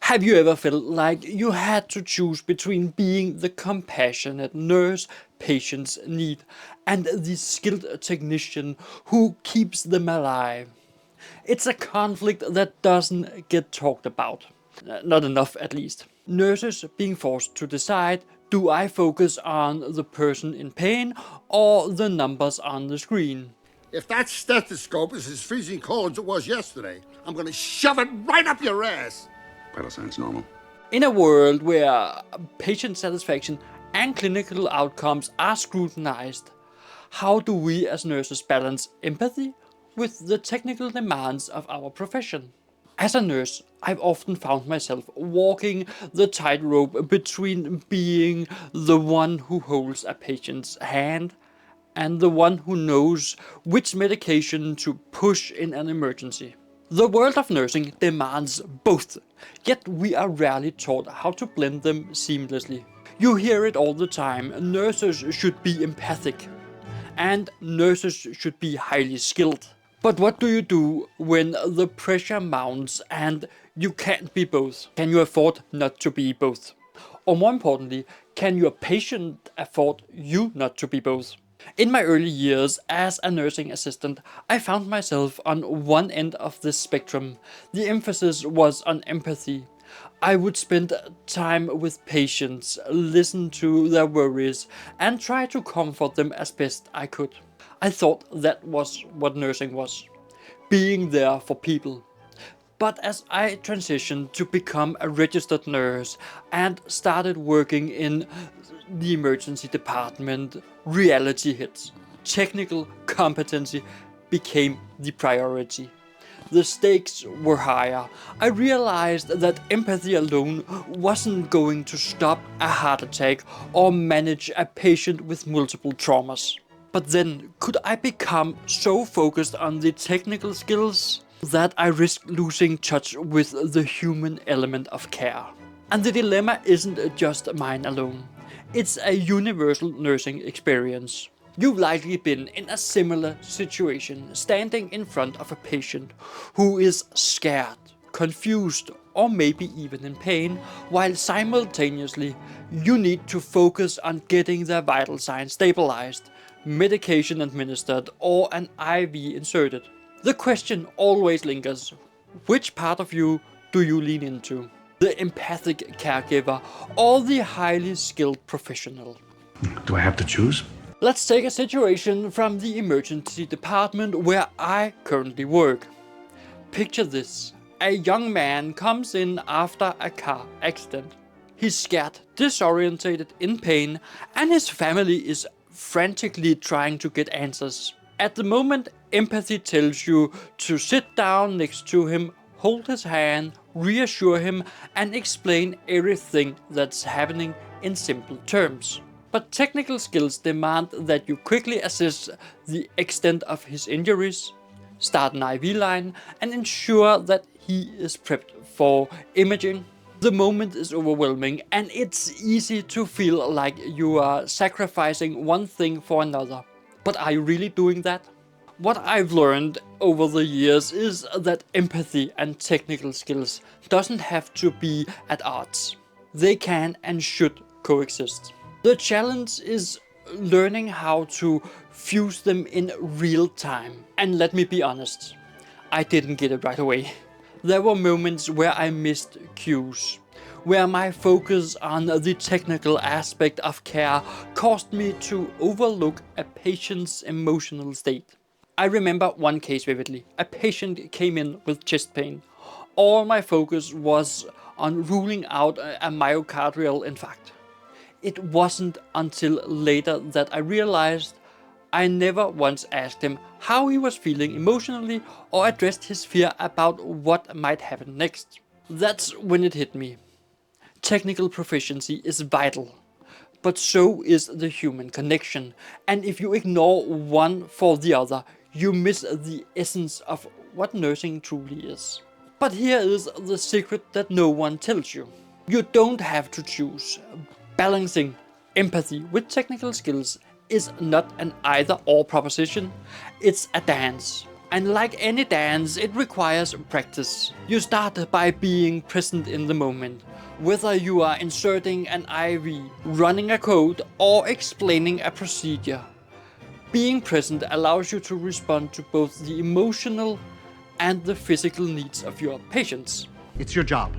Have you ever felt like you had to choose between being the compassionate nurse patients need and the skilled technician who keeps them alive? It's a conflict that doesn't get talked about. Not enough, at least. Nurses being forced to decide, do I focus on the person in pain or the numbers on the screen? If that stethoscope is as freezing cold as it was yesterday, I'm gonna shove it right up your ass. Vital signs normal. In a world where patient satisfaction and clinical outcomes are scrutinized, how do we as nurses balance empathy with the technical demands of our profession? As a nurse, I've often found myself walking the tightrope between being the one who holds a patient's hand and the one who knows which medication to push in an emergency. The world of nursing demands both, yet we are rarely taught how to blend them seamlessly. You hear it all the time: nurses should be empathic, and nurses should be highly skilled. But what do you do when the pressure mounts and you can't be both? Can you afford not to be both? Or more importantly, can your patient afford you not to be both? In my early years as a nursing assistant, I found myself on one end of this spectrum. The emphasis was on empathy. I would spend time with patients, listen to their worries, and try to comfort them as best I could. I thought that was what nursing was, being there for people. But as I transitioned to become a registered nurse and started working in the emergency department, reality hit. Technical competency became the priority. The stakes were higher. I realized that empathy alone wasn't going to stop a heart attack or manage a patient with multiple traumas. But then, could I become so focused on the technical skills that I risked losing touch with the human element of care? And the dilemma isn't just mine alone. It's a universal nursing experience. You've likely been in a similar situation, standing in front of a patient who is scared, confused, or maybe even in pain, while simultaneously you need to focus on getting their vital signs stabilized, medication administered, or an IV inserted. The question always lingers: which part of you do you lean into? The empathic caregiver or the highly skilled professional? Do I have to choose? Let's take a situation from the emergency department where I currently work. Picture this: a young man comes in after a car accident. He's scared, disorientated, in pain, and his family is frantically trying to get answers. At the moment, empathy tells you to sit down next to him, hold his hand, reassure him, and explain everything that's happening in simple terms. But technical skills demand that you quickly assess the extent of his injuries, start an IV line, and ensure that he is prepped for imaging. The moment is overwhelming, and it's easy to feel like you are sacrificing one thing for another. But are you really doing that? What I've learned over the years is that empathy and technical skills doesn't have to be at odds. They can and should coexist. The challenge is learning how to fuse them in real time. And let me be honest, I didn't get it right away. There were moments where I missed cues, where my focus on the technical aspect of care caused me to overlook a patient's emotional state. I remember one case vividly. A patient came in with chest pain. All my focus was on ruling out a myocardial infarct. It wasn't until later that I realized I never once asked him how he was feeling emotionally or addressed his fear about what might happen next. That's when it hit me. Technical proficiency is vital, but so is the human connection. And if you ignore one for the other, you miss the essence of what nursing truly is. But here is the secret that no one tells you. You don't have to choose. Balancing empathy with technical skills is not an either-or proposition. It's a dance. And like any dance, it requires practice. You start by being present in the moment. Whether you are inserting an IV, running a code, or explaining a procedure. Being present allows you to respond to both the emotional and the physical needs of your patients. It's your job.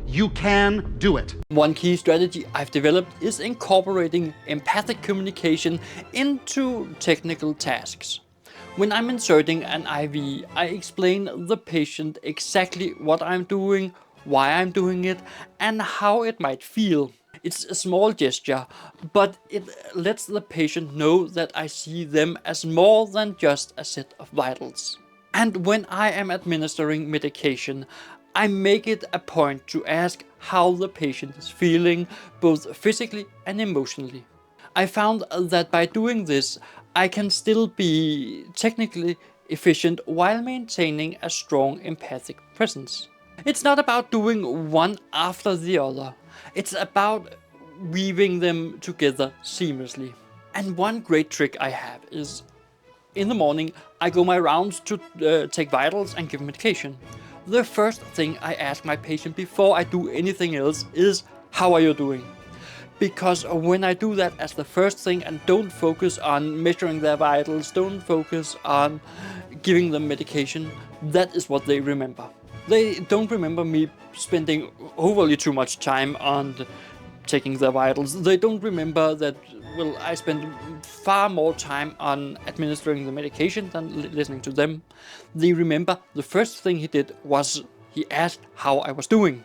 You can do it. One key strategy I've developed is incorporating empathic communication into technical tasks. When I'm inserting an IV, I explain the patient exactly what I'm doing, why I'm doing it, and how it might feel. It's a small gesture, but it lets the patient know that I see them as more than just a set of vitals. And when I am administering medication, I make it a point to ask how the patient is feeling, both physically and emotionally. I found that by doing this, I can still be technically efficient while maintaining a strong empathic presence. It's not about doing one after the other. It's about weaving them together seamlessly. And one great trick I have is in the morning, I go my rounds to take vitals and give medication. The first thing I ask my patient before I do anything else is, how are you doing? Because when I do that as the first thing and don't focus on measuring their vitals, don't focus on giving them medication, that is what they remember. They don't remember me spending overly too much time on taking their vitals. They don't remember that, well, I spend far more time on administering the medication than listening to them. They remember the first thing he did was he asked how I was doing.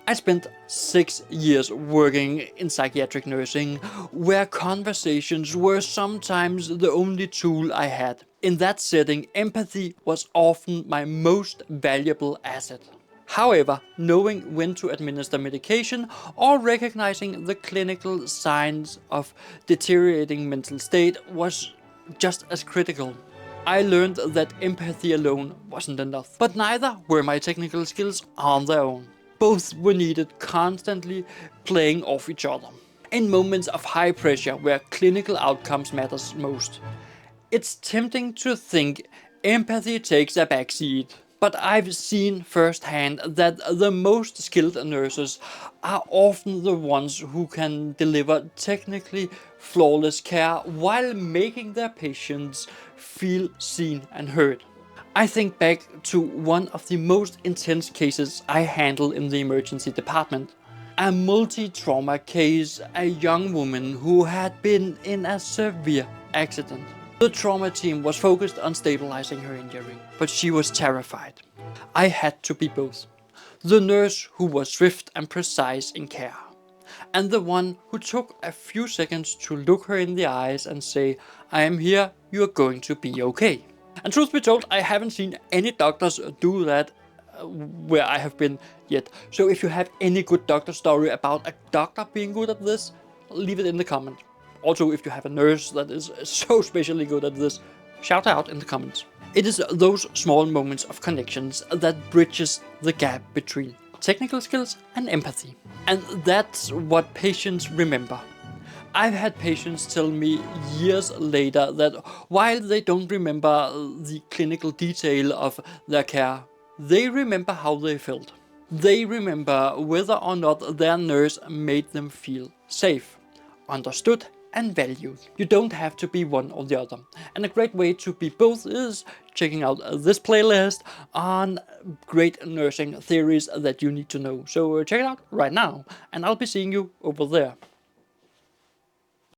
I spent 6 years working in psychiatric nursing, where conversations were sometimes the only tool I had. In that setting, empathy was often my most valuable asset. However, knowing when to administer medication or recognizing the clinical signs of deteriorating mental state was just as critical. I learned that empathy alone wasn't enough, but neither were my technical skills on their own. Both were needed, constantly playing off each other. In moments of high pressure where clinical outcomes matters most, it's tempting to think empathy takes a backseat. But I've seen firsthand that the most skilled nurses are often the ones who can deliver technically flawless care while making their patients feel seen and heard. I think back to one of the most intense cases I handled in the emergency department. A multi-trauma case, a young woman who had been in a severe accident. The trauma team was focused on stabilizing her injury, but she was terrified. I had to be both. The nurse who was swift and precise in care, and the one who took a few seconds to look her in the eyes and say, I am here, you are going to be okay. And truth be told, I haven't seen any doctors do that where I have been yet. So if you have any good doctor story about a doctor being good at this, leave it in the comment. Also, if you have a nurse that is so specially good at this, shout out in the comments. It is those small moments of connections that bridges the gap between technical skills and empathy. And that's what patients remember. I've had patients tell me years later that while they don't remember the clinical detail of their care, they remember how they felt. They remember whether or not their nurse made them feel safe, understood, and valued. You don't have to be one or the other. And a great way to be both is checking out this playlist on great nursing theories that you need to know. So check it out right now, and I'll be seeing you over there.